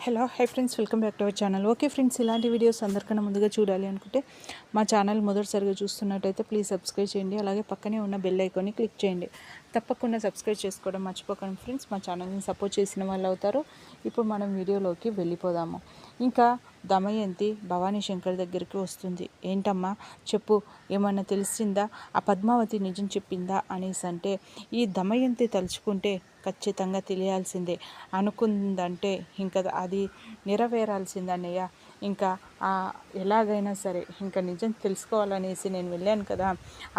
Hello hi friends, welcome back to our channel. Okay friends, ఇలాంటి videos అందరికన్నా ముందుగా చూడాలి అనుకుంటే మా ఛానల్ మొదటిసారిగా చూస్తున్నట్టయితే ప్లీజ్ సబ్స్క్రైబ్ చేయండి. అలాగే పక్కనే ఉన్న బెల్ ఐకాన్ని క్లిక్ చేయండి. తప్పకుండా సబ్స్క్రైబ్ చేసుకోవడం మర్చిపోకండి ఫ్రెండ్స్. మా ఛానల్ని సపోర్ట్ చేసిన వాళ్ళు అవుతారు. ఇప్పుడు మనం వీడియోలోకి వెళ్ళిపోదాము. ఇంకా దమయంతి భవానీ శంకర్ దగ్గరికి వస్తుంది. ఏంటమ్మా చెప్పు, ఏమన్నా తెలిసిందా, ఆ పద్మావతి నిజం చెప్పిందా అనేసి అంటే, ఈ దమయంతి తలుచుకుంటే ఖచ్చితంగా తెలియాల్సిందే, అనుకుందంటే ఇంకా అది నెరవేరాల్సిందన్నయ్య. ఇంకా ఎలాగైనా సరే ఇంకా నిజం తెలుసుకోవాలనేసి నేను వెళ్ళాను కదా,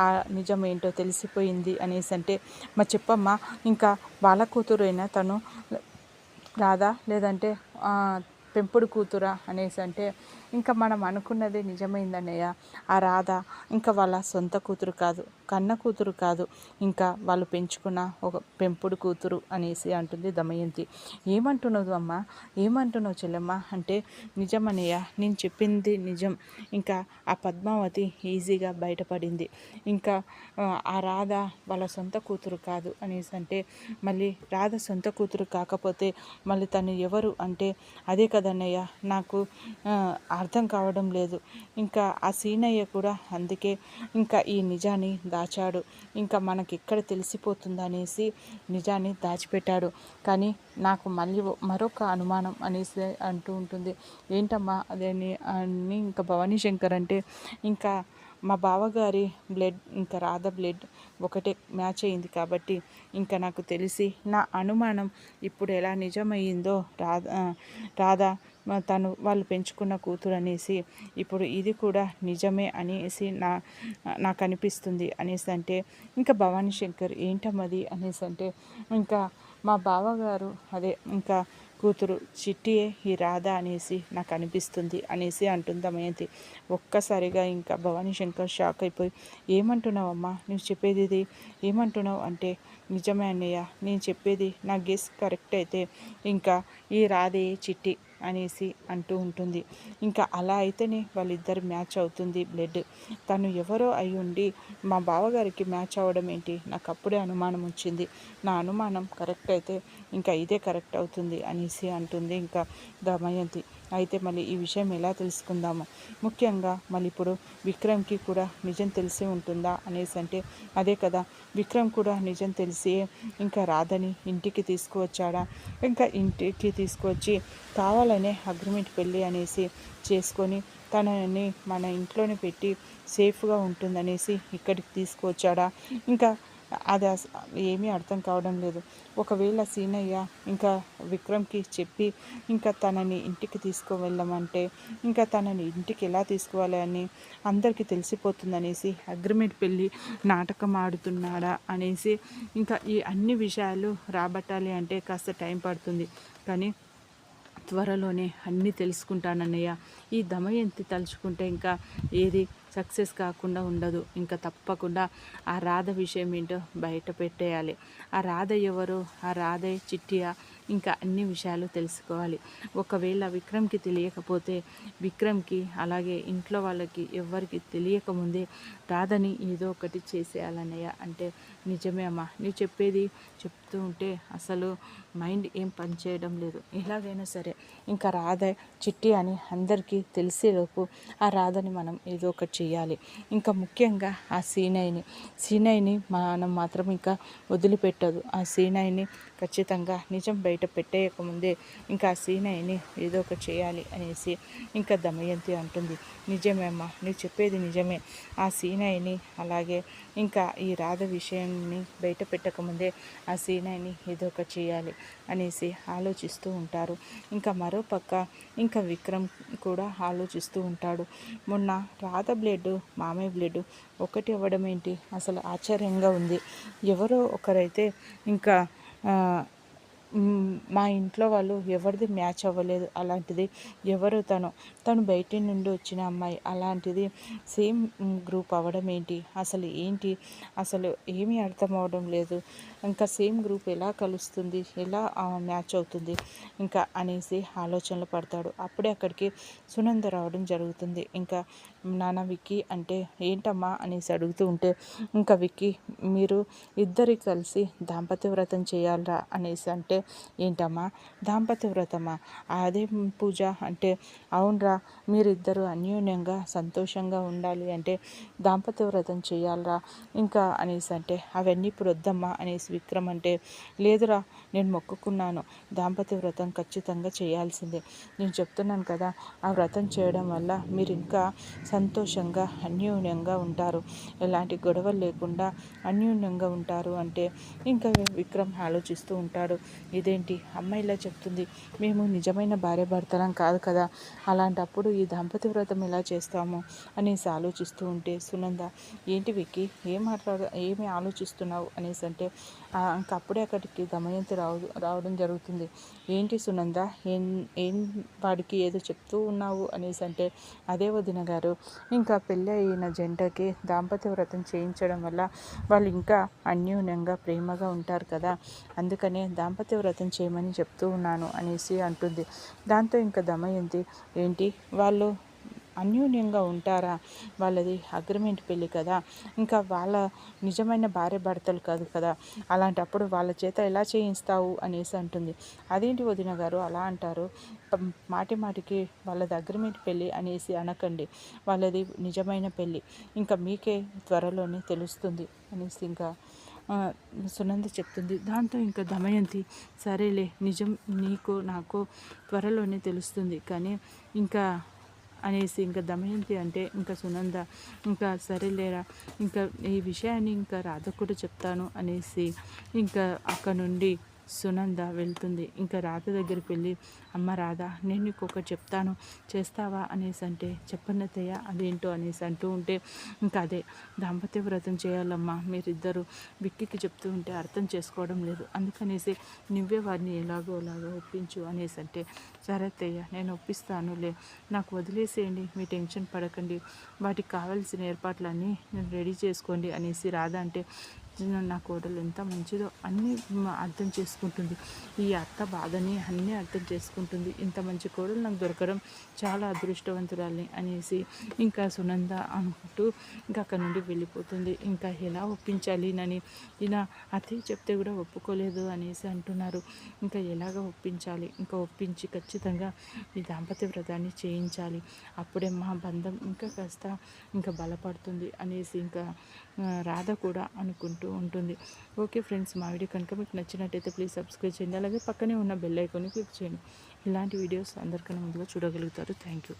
ఆ నిజం ఏంటో తెలిసిపోయింది అనేసి అంటే, మరి చెప్పమ్మా, ఇంకా వాళ్ళ కూతురైనా తను రాదా, లేదంటే పెంపుడు కూతురా అనేసి అంటే, ఇంకా మనం అనుకున్నది నిజమైందన్నయ్య. ఆ రాధ ఇంకా వాళ్ళ సొంత కూతురు కాదు, కన్న కూతురు కాదు, ఇంకా వాళ్ళు పెంచుకున్న ఒక పెంపుడు కూతురు అనేసి అంటుంది దమయంతి. ఏమంటున్నావు అమ్మ, ఏమంటున్నావు చెల్లెమ్మ అంటే, నిజమన్నయ్య, నేను చెప్పింది నిజం. ఇంకా ఆ పద్మావతి ఈజీగా బయటపడింది. ఇంకా ఆ రాధ వాళ్ళ సొంత కూతురు కాదు అనేసి అంటే, మళ్ళీ రాధ సొంత కూతురు కాకపోతే మళ్ళీ తను ఎవరు అంటే, అదే కదన్నయ్య నాకు అర్థం కావడం లేదు. ఇంకా ఆ సీనయ్య కూడా అందుకే ఇంకా ఈ నిజాన్ని దాచాడు. ఇంకా మనకి ఎక్కడ తెలిసిపోతుందనేసి నిజాన్ని దాచిపెట్టాడు. కానీ నాకు మళ్ళీ మరొక అనుమానం అనేసి అంటూ ఉంటుంది. ఏంటమ్మా అదేని అని ఇంకా భవానీ శంకర్ అంటే, ఇంకా మా బావగారి బ్లడ్ ఇంకా రాధ బ్లడ్ ఒకటే మ్యాచ్ అయింది కాబట్టి ఇంకా నాకు తెలిసి నా అనుమానం ఇప్పుడు ఎలా నిజమయ్యిందో, రాధ తను వాళ్ళు పెంచుకున్న కూతురు అనేసి ఇప్పుడు ఇది కూడా నిజమే అనేసి నాకు అనిపిస్తుంది అనేసి అంటే, ఇంకా భవానీ శంకర్ ఏంటమ్మది అనేసి అంటే, ఇంకా మా బావగారు అదే ఇంకా కూతురు చిట్టియే ఈ రాధ అనేసి నాకు అనిపిస్తుంది అనేసి అంటుంది దమయంతి. ఒక్కసారిగా ఇంకా భవానీ శంకర్ షాక్ అయిపోయి, ఏమంటున్నావమ్మా, నువ్వు చెప్పేది ఇది ఏమంటున్నావు అంటే, నిజమే అన్నయ్య, నేను చెప్పేది నా గెస్ కరెక్ట్ అయితే ఇంకా ఈ రాధే చిట్టి అనేసి అంటూ ఉంటుంది. ఇంకా అలా అయితేనే వాళ్ళిద్దరు మ్యాచ్ అవుతుంది బ్లడ్. తను ఎవరో అయి ఉండి మా బావగారికి మ్యాచ్ అవ్వడం ఏంటి, నాకు అప్పుడే అనుమానం వచ్చింది. నా అనుమానం కరెక్ట్ అయితే ఇంకా ఇదే కరెక్ట్ అవుతుంది అనేసి అంటుంది ఇంకా దమయంతి. అయితే మళ్ళీ ఈ విషయం ఎలా తెలుసుకుందాము, ముఖ్యంగా మళ్ళీ ఇప్పుడు విక్రమ్కి కూడా నిజం తెలిసి ఉంటుందా అనేసి అంటే, అదే కదా, విక్రమ్ కూడా నిజం తెలిసి ఇంకా రాధని ఇంటికి తీసుకువచ్చాడా, ఇంకా ఇంటికి తీసుకువచ్చి కావాలనే అగ్రిమెంట్ పెళ్ళి అనేసి చేసుకొని తనని మన ఇంట్లోనే పెట్టి సేఫ్గా ఉంటుందనేసి ఇక్కడికి తీసుకువచ్చాడా, ఇంకా అది ఏమీ అర్థం కావడం లేదు. ఒకవేళ సీనయ్య ఇంకా విక్రమ్కి చెప్పి ఇంకా తనని ఇంటికి తీసుకువెళ్ళమంటే, ఇంకా తనని ఇంటికి ఎలా తీసుకోవాలి అని అందరికీ తెలిసిపోతుందనేసి అగ్రిమెంట్ పెళ్ళి నాటకం ఆడుతున్నాడా అనేసి ఇంకా ఈ అన్ని విషయాలు రాబట్టాలి అంటే కాస్త టైం పడుతుంది. కానీ త్వరలోనే అన్నీ తెలుసుకుంటానన్నయ్య. ఈ దమయంతి తలుచుకుంటే ఇంకా ఏది సక్సెస్ కాకుండా ఉండదు. ఇంకా తప్పకుండా ఆ రాధ విషయం ఏంటో బయట పెట్టేయాలి. ఆ రాధ ఎవరు, ఆ రాధ చిట్టియా, ఇంకా అన్ని విషయాలు తెలుసుకోవాలి. ఒకవేళ విక్రమ్కి తెలియకపోతే విక్రమ్కి అలాగే ఇంట్లో వాళ్ళకి ఎవ్వరికి తెలియకముందే రాధని ఏదో ఒకటి చేసేయాలన్నయ్య అంటే, నిజమే అమ్మా, నువ్వు చెప్పేది చెప్తూ ఉంటే అసలు మైండ్ ఏం పనిచేయడం లేదు. ఎలాగైనా సరే ఇంకా రాధ చిట్టి అని అందరికీ తెలిసేలోపు ఆ రాధని మనం ఏదో ఒకటి చేయాలి. ఇంకా ముఖ్యంగా ఆ సీనయ్యని మనం మాత్రం ఇంకా వదిలిపెట్టదు. ఆ సీనయ్యని ఖచ్చితంగా నిజం బయట పెట్టేయకముందే ఇంకా ఆ సీనయ్యని ఏదో ఒకటి చేయాలి అనేసి ఇంకా దమయంతి అంటుంది. నిజమే అమ్మా, నువ్వు చెప్పేది నిజమే. ఆ సీనయ్యని అలాగే ఇంకా ఈ రాధ విషయాన్ని బయట పెట్టకముందే ఆ సీనయ్యని ఏదో ఒకటి చేయాలి అనేసి ఆలోచిస్తూ ఉంటారు. ఇంకా మరోపక్క ఇంకా విక్రమ్ కూడా ఆలోచిస్తూ ఉంటాడు. మొన్న రాధ బ్లడ్ మామయ్య బ్లడ్ ఒకటి అవ్వడం ఏంటి, అసలు ఆశ్చర్యంగా ఉంది. ఎవరో ఒకరైతే ఇంకా మా ఇంట్లో వాళ్ళు ఎవరిది మ్యాచ్ అవ్వలేదు, అలాంటిది ఎవరు తను బయట నుండి వచ్చిన అమ్మాయి, అలాంటిది సేమ్ గ్రూప్ అవ్వడం ఏంటి, అసలు ఏంటి, అసలు ఏమీ అర్థం అవడం లేదు. ఇంకా సేమ్ గ్రూప్ ఎలా కలుస్తుంది, ఎలా మ్యాచ్ అవుతుంది ఇంకా అనేసి ఆలోచనలు పడతాడు. అప్పుడే అక్కడికి సునంద రావడం జరుగుతుంది. ఇంకా నాన్న విక్కీ అంటే ఏంటమ్మా అనేసి అడుగుతూ ఉంటే, ఇంకా విక్కీ మీరు ఇద్దరు కలిసి దాంపత్య వ్రతం చేయాలరా అనేసి అంటే, ఏంటమ్మా దాంపత్య వ్రతమా అదే పూజ అంటే, అవునరా మీరిద్దరూ అన్యోన్యంగా సంతోషంగా ఉండాలి అంటే దాంపత్య వ్రతం చేయాలరా ఇంకా అనేసి అంటే, అవన్నీ ఇప్పుడు వద్దమ్మా అనేసి విక్రమ్ అంటే, లేదురా నేను మొక్కుకున్నాను దాంపత్య వ్రతం ఖచ్చితంగా చేయాల్సిందే, నేను చెప్తున్నాను కదా ఆ వ్రతం చేయడం వల్ల మీరు ఇంకా సంతోషంగా అన్యోన్యంగా ఉంటారు, ఎలాంటి గొడవలు లేకుండా అన్యోన్యంగా ఉంటారు అంటే ఇంకా విక్రమ్ ఆలోచిస్తూ ఉంటాడు. ఇదేంటి అమ్మాయి ఇలా చెప్తుంది, మేము నిజమైన భార్య భర్తలం కాదు కదా, అలాంటప్పుడు ఈ దాంపత్య వ్రతం ఎలా చేస్తాము అనేసి ఆలోచిస్తూ ఉంటే సునంద ఏంటి విక్కీ ఏమి ఆలోచిస్తున్నావు అనేసి అంటే, ఇంకా అప్పుడే అక్కడికి దమయంతి రావడం జరుగుతుంది. ఏంటి సునంద ఏం వాడికి ఏదో చెప్తూ ఉన్నావు అనేసి అంటే, అదే వదిన గారు ఇంకా పెళ్ళి అయిన జంటకి దాంపత్య వ్రతం చేయించడం వల్ల వాళ్ళు ఇంకా అన్యోన్యంగా ప్రేమగా ఉంటారు కదా, అందుకనే దాంపత్య వ్రతం చేయమని చెప్తూ ఉన్నాను అనేసి అంటుంది. దాంతో ఇంకా దమయంతి ఏంటి వాళ్ళు అన్యోన్యంగా ఉంటారా, వాళ్ళది అగ్రిమెంట్ పెళ్ళి కదా, ఇంకా వాళ్ళ నిజమైన భార్య భర్తలు కాదు కదా, అలాంటప్పుడు వాళ్ళ చేత ఎలా చేయిస్తావు అనేసి అంటుంది. అదేంటి వదిన గారు అలా అంటారు, మాటి మాటికి వాళ్ళది అగ్రిమెంట్ పెళ్ళి అనేసి అనకండి, వాళ్ళది నిజమైన పెళ్ళి, ఇంకా మీకే త్వరలోనే తెలుస్తుంది అనేసి ఇంకా సునంద చెప్తుంది. దాంతో ఇంకా దమయంతి సరేలే నిజం నీకు నాకు త్వరలోనే తెలుస్తుంది కానీ ఇంకా అనేసి ఇంకా దమయంతి అంటే ఇంకా సునంద ఇంకా సరేలేరా ఇంకా ఈ విషయాన్ని ఇంకా రాధ కూడా చెప్తాను అనేసి ఇంకా అక్కడ నుండి సునంద వెళ్తుంది. ఇంకా రాధ దగ్గరికి వెళ్ళి, అమ్మ రాధ నేను నీకు ఒకటి చెప్తాను చేస్తావా అనేసి అంటే, చెప్పండి అత్తయ్య అదేంటో అనేసి అంటూ ఉంటే, ఇంకా అదే దాంపత్య వ్రతం చేయాలమ్మా, మీరిద్దరు విక్కీకి చెప్తూ ఉంటే అర్థం చేసుకోవడం లేదు, అందుకనేసి నువ్వే వారిని ఎలాగో అలాగో ఒప్పించు అనేసి అంటే, సరే అత్తయ్య నేను ఒప్పిస్తానులే, నాకు వదిలేసేయండి, మీ టెన్షన్ పడకండి, వాటికి కావాల్సిన ఏర్పాట్లన్నీ నేను రెడీ చేసుకోండి అనేసి రాధ అంటే, నా కోడలు ఎంత మంచిదో అన్నీ అర్థం చేసుకుంటుంది, ఈ అత్త బాధని అన్నీ అర్థం చేసుకుంటుంది, ఇంత మంచి కోడలు నాకు దొరకడం చాలా అదృష్టవంతురాలని అనేసి ఇంకా సునంద అనుకుంటూ ఇంకా అక్కడ నుండి వెళ్ళిపోతుంది. ఇంకా ఎలా ఒప్పించాలి నని ఇలా అత్తయ్య చెప్తే కూడా ఒప్పుకోలేదు అనేసి అంటున్నారు. ఇంకా ఎలాగ ఒప్పించాలి, ఇంకా ఒప్పించి ఖచ్చితంగా ఈ దాంపత్య వ్రతాన్ని చేయించాలి, అప్పుడే మా బంధం ఇంకా కాస్త ఇంకా బలపడుతుంది అనేసి ఇంకా రాధ కూడా అనుకుంటూ ఉంటుంది. ఓకే ఫ్రెండ్స్, మా వీడియో కనుక మీకు నచ్చినట్టయితే ప్లీజ్ సబ్స్క్రైబ్ చేయండి, అలాగే పక్కనే ఉన్న బెల్ ఐకాన్ని క్లిక్ చేయండి, ఇలాంటి వీడియోస్ అందరికన్నా ముందుగా చూడగలుగుతారు. Thank you.